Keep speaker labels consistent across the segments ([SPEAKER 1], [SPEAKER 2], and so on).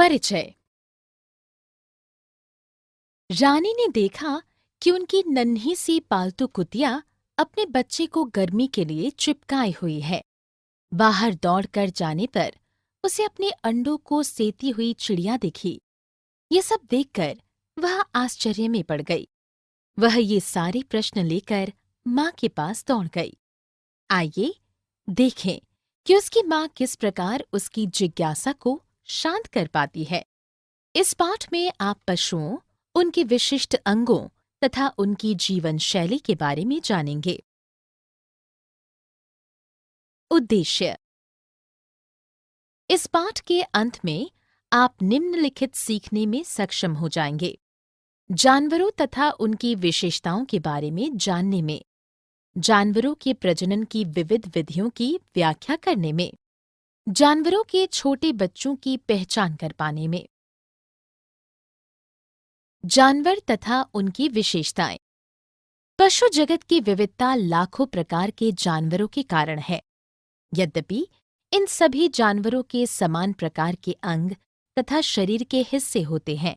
[SPEAKER 1] परिचय। रानी ने देखा कि उनकी नन्ही सी पालतू कुतिया अपने बच्चे को गर्मी के लिए चिपकाई हुई है। बाहर दौड़कर जाने पर उसे अपने अंडों को सेती हुई चिड़िया दिखी। ये सब देखकर वह आश्चर्य में पड़ गई। वह ये सारे प्रश्न लेकर माँ के पास दौड़ गई। आइए देखें कि उसकी माँ किस प्रकार उसकी जिज्ञासा को शांत कर पाती है। इस पाठ में आप पशुओं, उनके विशिष्ट अंगों तथा उनकी जीवन शैली के बारे में जानेंगे। उद्देश्य। इस पाठ के अंत में आप निम्नलिखित सीखने में सक्षम हो जाएंगे। जानवरों तथा उनकी विशेषताओं के बारे में जानने में, जानवरों के प्रजनन की विविध विधियों की व्याख्या करने में, जानवरों के छोटे बच्चों की पहचान कर पाने में। जानवर तथा उनकी विशेषताएं। पशु जगत की विविधता लाखों प्रकार के जानवरों के कारण है। यद्यपि इन सभी जानवरों के समान प्रकार के अंग तथा शरीर के हिस्से होते हैं,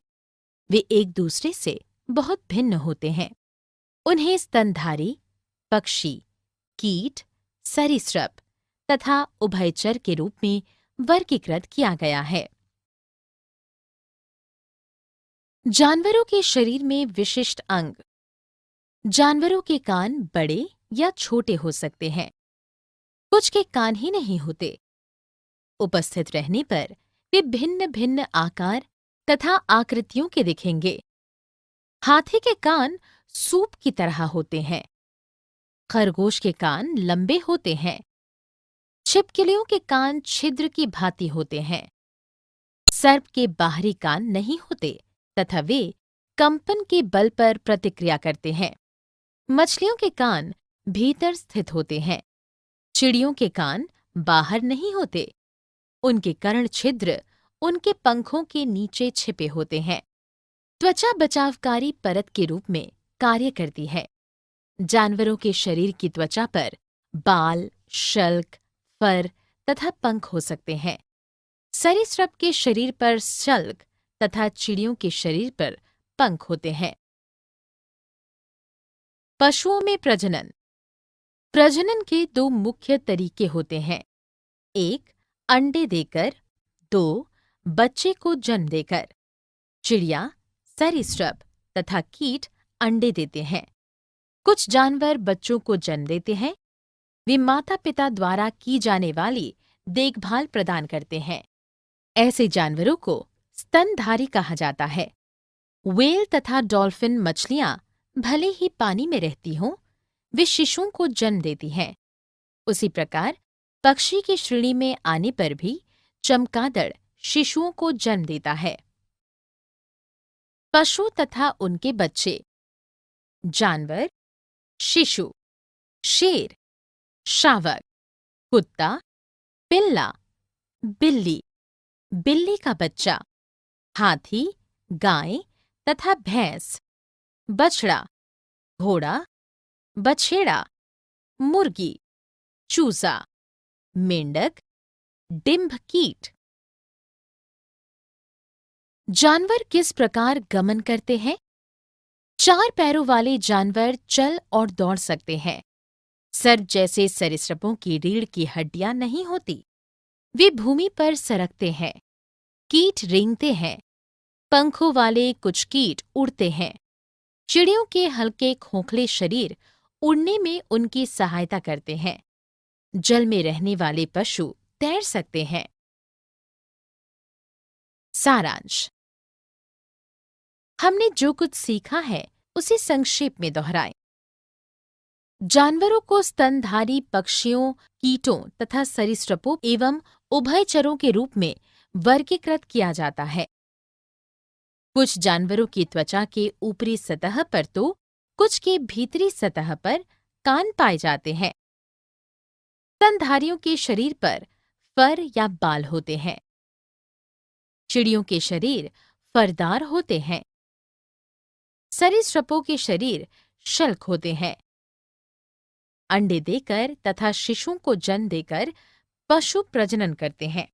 [SPEAKER 1] वे एक दूसरे से बहुत भिन्न होते हैं। उन्हें स्तनधारी, पक्षी, कीट, सरीसृप तथा उभयचर के रूप में वर्गीकृत किया गया है। जानवरों के शरीर में विशिष्ट अंग। जानवरों के कान बड़े या छोटे हो सकते हैं। कुछ के कान ही नहीं होते। उपस्थित रहने पर वे भिन्न भिन्न आकार तथा आकृतियों के दिखेंगे। हाथी के कान सूप की तरह होते हैं। खरगोश के कान लंबे होते हैं। छिपकलियों के कान छिद्र की भांति होते हैं। सर्प के बाहरी कान नहीं होते तथा वे कंपन के बल पर प्रतिक्रिया करते हैं। मछलियों के कान भीतर स्थित होते हैं। चिड़ियों के कान बाहर नहीं होते। उनके कर्ण छिद्र उनके पंखों के नीचे छिपे होते हैं। त्वचा बचावकारी परत के रूप में कार्य करती है। जानवरों के शरीर की त्वचा पर बाल, शल्क, फर तथा पंख हो सकते हैं। सरीसृप के शरीर पर शल्क तथा चिड़ियों के शरीर पर पंख होते हैं। पशुओं में प्रजनन। प्रजनन के दो मुख्य तरीके होते हैं। एक, अंडे देकर। दो, बच्चे को जन्म देकर। चिड़िया, सरीसृप तथा कीट अंडे देते हैं। कुछ जानवर बच्चों को जन्म देते हैं। वे माता पिता द्वारा की जाने वाली देखभाल प्रदान करते हैं। ऐसे जानवरों को स्तनधारी कहा जाता है। व्हेल तथा डॉल्फिन मछलियां भले ही पानी में रहती हों, वे शिशुओं को जन्म देती हैं। उसी प्रकार पक्षी की श्रेणी में आने पर भी चमगादड़ शिशुओं को जन्म देता है। पशु तथा उनके बच्चे। जानवर, शिशु, शेर, शावक, कुत्ता, पिल्ला, बिल्ली, बिल्ली का बच्चा, हाथी, गाय तथा भैंस, बछड़ा, घोड़ा, बछेड़ा, मुर्गी, चूजा, मेंढक, डिंभ कीट। जानवर किस प्रकार गमन करते हैं? चार पैरों वाले जानवर चल और दौड़ सकते हैं। सर्प जैसे सरीसृपों की रीढ़ की हड्डियां नहीं होती। वे भूमि पर सरकते हैं। कीट रेंगते हैं। पंखों वाले कुछ कीट उड़ते हैं। चिड़ियों के हल्के खोखले शरीर उड़ने में उनकी सहायता करते हैं। जल में रहने वाले पशु तैर सकते हैं। सारांश। हमने जो कुछ सीखा है उसे संक्षेप में दोहराएं। जानवरों को स्तनधारी पक्षियों, कीटों तथा सरीसृपों एवं उभयचरों के रूप में वर्गीकृत किया जाता है। कुछ जानवरों की त्वचा के ऊपरी सतह पर तो कुछ के भीतरी सतह पर कान पाए जाते हैं। स्तनधारियों के शरीर पर फर या बाल होते हैं। चिड़ियों के शरीर फरदार होते हैं। सरीसृपों के शरीर शल्क होते हैं। अंडे देकर तथा शिशुओं को जन्म देकर पशु प्रजनन करते हैं।